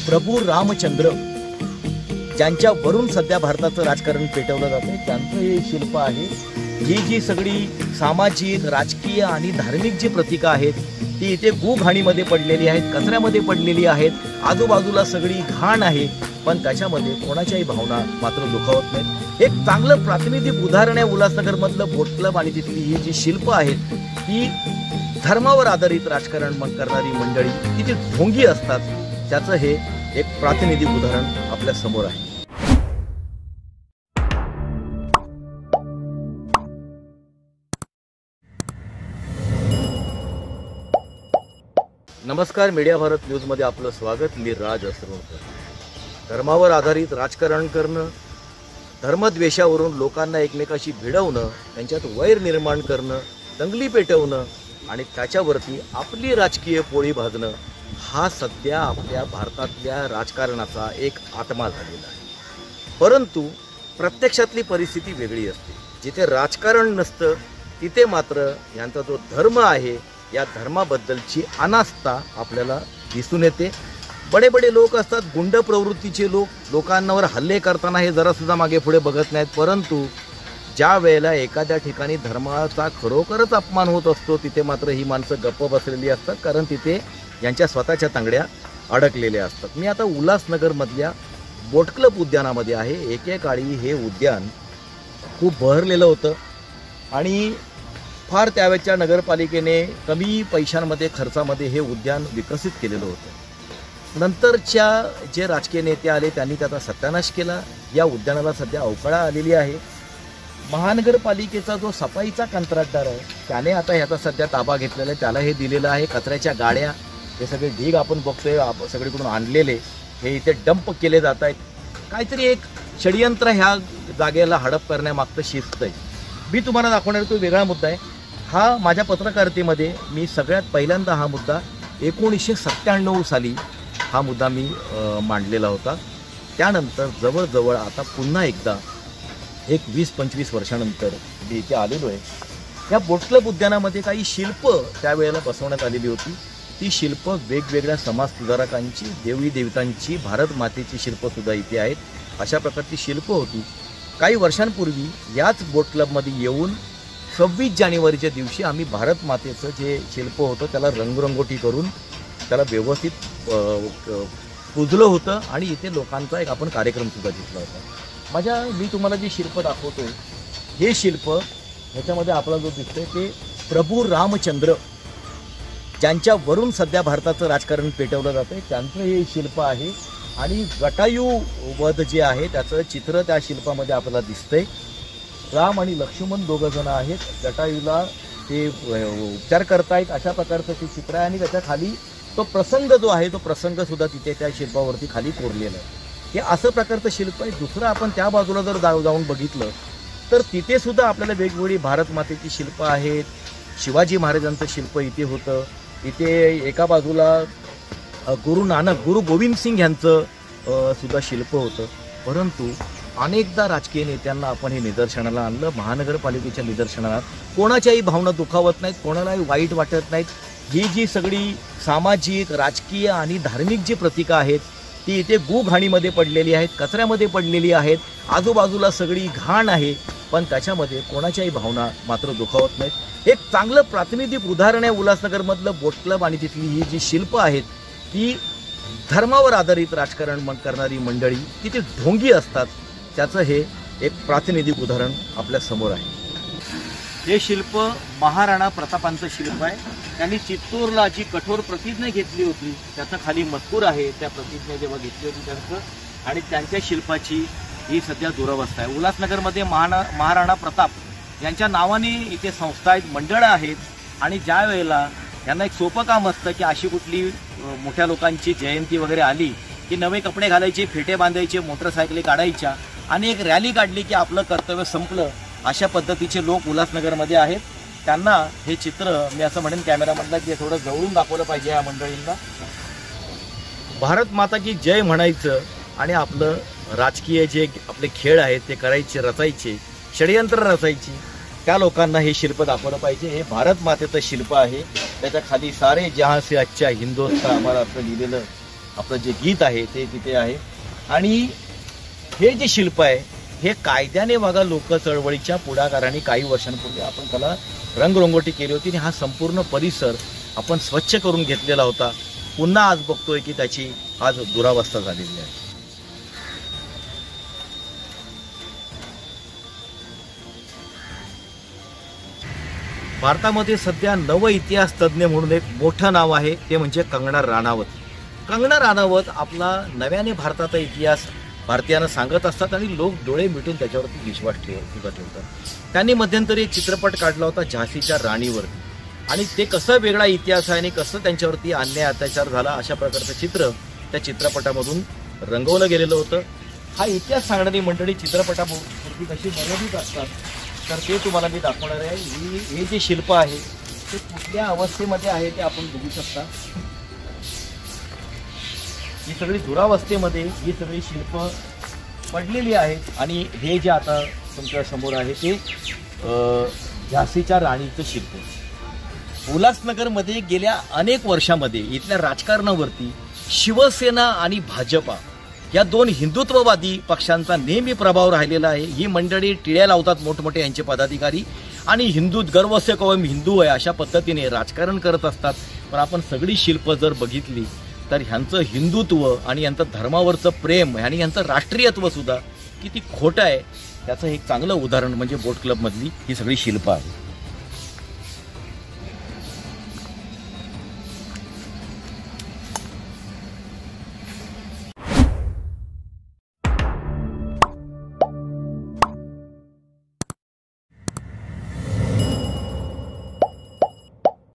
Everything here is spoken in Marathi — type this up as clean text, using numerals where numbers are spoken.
प्रभू रामचंद्र ज्यांच्यावरून सध्या भारताचं राजकारण पेटवलं जाते त्यांचं हे शिल्प आहे। ही जी सगळी सामाजिक, राजकीय आणि धार्मिक जी प्रतीकं आहेत ती इथे गुघाणीमध्ये पडलेली आहेत, कचऱ्यामध्ये पडलेली आहेत। आजूबाजूला सगळी घाण आहे, पण त्याच्यामध्ये कोणाच्याही भावना मात्र दुखावत नाहीत। एक चांगलं प्रातिनिधिक उदाहरण आहे उल्हासनगरमधलं बोट क्लब आणि तिथली ही जी शिल्प आहेत ती धर्मावर आधारित राजकारण करणारी मंडळी किती ढोंगी असतात त्याचं हे एक प्रातिनिधिक उदाहरण आपल्या समोर आहे। नमस्कार, मीडिया भारत न्यूजमध्ये आपलं स्वागत। मी राज असरोळकर। धर्मावर आधारित राजकारण करणं, धर्मद्वेषावरून लोकांना एकमेकाशी भिडवणं, त्यांच्यात वैर निर्माण करणं, दंगली पेटवणं आणि त्याच्यावरती आपली राजकीय पोळी भाजणं हा सध्या आपल्या भारतातल्या राजकारणाचा एक आत्मा झालेला आहे। परंतु प्रत्यक्षातली परिस्थिती वेगळी असते। जिथे राजकारण नसतं तिथे मात्र यांचा जो धर्म आहे या धर्माबद्दलची अनास्था आपल्याला दिसून येते। बडे बडे लोक असतात, गुंड प्रवृत्तीचे लोक, लोकांवर हल्ले करताना हे जरासुद्धा मागे पुढे बघत नाहीत। परंतु ज्या वेळेला एखाद्या ठिकाणी धर्माचा खरोखरच अपमान होत असतो तिथे मात्र ही माणसं गप्प बसलेली असतात, कारण तिथे यांच्या स्वतःच्या तांगड्या अडकलेल्या असतात। मी आता उल्हासनगरमधल्या बोट क्लब उद्यानामध्ये आहे। एकेकाळी हे उद्यान खूप बहरलेलं होतं आणि फार त्यावेळच्या नगरपालिकेने कमी पैशांमध्ये खर्चामध्ये हे उद्यान विकसित केलेलं होतं। नंतरच्या जे राजकीय नेते आले त्यांनी त्याचा सत्यानाश केला। या उद्यानाला सध्या अवकाळा आलेली आहे। महानगरपालिकेचा जो सफाईचा कंत्राटदार आहे त्याने आता ह्याचा सध्या ताबा घेतलेला आहे, त्याला हे दिलेलं आहे। कचऱ्याच्या गाड्या हे सगळे ढीग आपण बघतोय सगळीकडून आणलेले हे इथे डंप केले जात आहेत। काहीतरी एक षडयंत्र ह्या जागेला हडप करण्यामागचं शिस्त आहे। मी तुम्हाला दाखवणार तो वेगळा मुद्दा आहे। हा माझ्या पत्रकारितेमध्ये मी सगळ्यात पहिल्यांदा हा मुद्दा 1997 साली हा मुद्दा मी मांडलेला होता। त्यानंतर जवळजवळ आता पुन्हा एकदा एक 20-25 वर्षानंतर मी इथे आलेलो आहे। या बोट क्लब उद्यानामध्ये काही शिल्प त्यावेळेला बसवण्यात आलेली होती। ती शिल्प वेगवेगळ्या समाजसुधारकांची, देवी देवतांची, भारत मातेची शिल्पसुद्धा इथे आहेत। अशा प्रकारची शिल्प होती। काही वर्षांपूर्वी याच बोट क्लबमध्ये येऊन 26 जानेवारीच्या दिवशी आम्ही भारत मातेचं जे शिल्प होतं त्याला रंगरंगोटी करून त्याला व्यवस्थित पुजलं होतं आणि इथे लोकांचा एक आपण कार्यक्रमसुद्धा घेतला होता। मी तुम्हाला जे शिल्प दाखवतोय हे शिल्प ह्याच्यामध्ये आपला जो दिसतोय ते प्रभू रामचंद्र ज्यांच्यावरून सध्या भारताचं राजकारण पेटवलं जातं त्यांचं हे शिल्प आहे आणि जटायू वध जे आहे त्याचं चित्र त्या शिल्पामध्ये आपल्याला दिसतंय। राम आणि लक्ष्मण दोघं जण आहेत, जटायूला ते उपचार करतायत अशा प्रकारचं ते चित्र आहे आणि त्याच्या खाली तो प्रसंग जो आहे तो प्रसंगसुद्धा तिथे त्या शिल्पावरती खाली कोरलेला आहे। हे असं प्रकारचं शिल्प आहे। दुसरं आपण त्या बाजूला जर जाऊन बघितलं तर तिथे सुद्धा आपल्याला वेगवेगळी भारत मातेची शिल्प आहेत। शिवाजी महाराजांचं शिल्प इथे होतं। इथे एका बाजूला गुरु गोविंद सिंग यांचं सुद्धा शिल्प होतं। परंतु अनेकदा राजकीय नेत्यांना आपण हे निदर्शनाला आणलं, महानगरपालिकेच्या निदर्शनाला कोणाच्याही भावना दुखावत नाहीत, कोणालाही वाईट वाटत नाहीत। ही जी सगळी सामाजिक, राजकीय आणि धार्मिक जी प्रतीकं आहेत ती इथे गुघाणीमध्ये पडलेली आहेत, कचऱ्यामध्ये पडलेली आहेत। आजूबाजूला सगळी घाण आहे, पण त्याच्यामध्ये कोणाच्याही भावना मात्र दुखावत नाहीत। एक चांगलं प्रातिनिधिक उदाहरण आहे उल्हासनगरमधलं बोट क्लब आणि तिथली ही जी शिल्प आहेत ती धर्मावर आधारित राजकारण करणारी मंडळी किती ढोंगी असतात त्याचं हे एक प्रातिनिधिक उदाहरण आपल्या समोर आहे। हे शिल्प महाराणा प्रतापांचं शिल्प आहे। त्यांनी चित्तूरला जी कठोर प्रतिज्ञा घेतली होती त्याचा खाली मजकूर आहे। त्या प्रतिज्ञा जेव्हा घेतली होती त्यांचं आणि त्यांच्या शिल्पाची ही सध्या दुरवस्था आहे। उल्हासनगरमध्ये महाराणा प्रताप यांच्या नावाने इथे संस्था आहेत, मंडळं आहेत आणि ज्या वेळेला यांना एक सोपं काम असतं की अशी कुठली मोठ्या लोकांची जयंती वगैरे आली की नवे कपडे घालायचे, फेटे बांधायचे, मोटरसायकली काढायच्या आणि एक रॅली काढली की आपलं कर्तव्य संपलं, अशा पद्धतीचे लोक उल्हासनगरमध्ये आहेत। त्यांना हे चित्र मी असं म्हणेन कॅमेरामॅनला की थोडं जवळून दाखवलं पाहिजे या मंडळींना। भारत माता की जय म्हणायचं आणि आपलं राजकीय जे आपले खेळ आहेत ते करायचे, रचायचे, षडयंत्र रचायची, त्या लोकांना हे शिल्प दाखवलं पाहिजे। हे भारत मातेचं शिल्प आहे, त्याच्या खाली सारे जहां से अच्छा हिंदुस्तान हमारा असं लिहिलेलं आपलं जे गीत आहे ते तिथे आहे। आणि हे जे शिल्प आहे हे कायद्याने बघा लोक चळवळीच्या पुढाकाराने काही वर्षांपूर्वी आपण त्याला रंगरंगोटी केली होती आणि हा संपूर्ण परिसर आपण स्वच्छ करून घेतलेला होता। पुन्हा आज बघतोय की त्याची आज दुरावस्था झालेली आहे। भारतामध्ये सध्या नव इतिहास तज्ज्ञ म्हणून एक मोठं नाव आहे, ते म्हणजे कंगना राणावत। कंगना राणावत आपला नव्याने भारताचा इतिहास भारतीयांना सांगत असतात आणि लोक डोळे मिटून त्याच्यावरती विश्वास ठेवतात। त्यांनी मध्यंतरी एक चित्रपट काढला होता झाशीच्या राणीवरती, आणि ते कसं वेगळा इतिहास आहे आणि कसं त्यांच्यावरती अन्याय अत्याचार झाला अशा प्रकारचं चित्र त्या चित्रपटामधून रंगवलं गेलेलं होतं। हा इतिहास सांगणारी मंडळी चित्रपटापुरती कशी मर्यादित असतात तर ते तुम्हाला मी दाखवणार आहे। हे जे शिल्प आहे ते कुठल्या अवस्थेमध्ये आहे ते आपण बघू शकता। ही सगळी दुरावस्थेमध्ये ही सगळी शिल्प पडलेली आहेत आणि हे जे आता तुमच्या समोर आहे ते झाशीच्या राणीचं शिल्प। उल्हासनगरमध्ये गेल्या अनेक वर्षांमध्ये इथल्या राजकारणावरती शिवसेना आणि भाजपा या दोन हिंदुत्ववादी पक्षांचा नेहमी प्रभाव राहिलेला आहे। ही मंडळी टिळ्या लावतात मोठमोठे यांचे पदाधिकारी आणि हिंदू गर्व से कवम हिंदू आहे अशा पद्धतीने राजकारण करत असतात। पण आपण सगळी शिल्प जर बघितली तर ह्यांचं हिंदुत्व आणि यांचं धर्मावरचं प्रेम आणि यांचं राष्ट्रीयत्व सुद्धा किती खोटं आहे त्याचं एक चांगलं उदाहरण म्हणजे बोट क्लबमधली ही सगळी शिल्प आहे।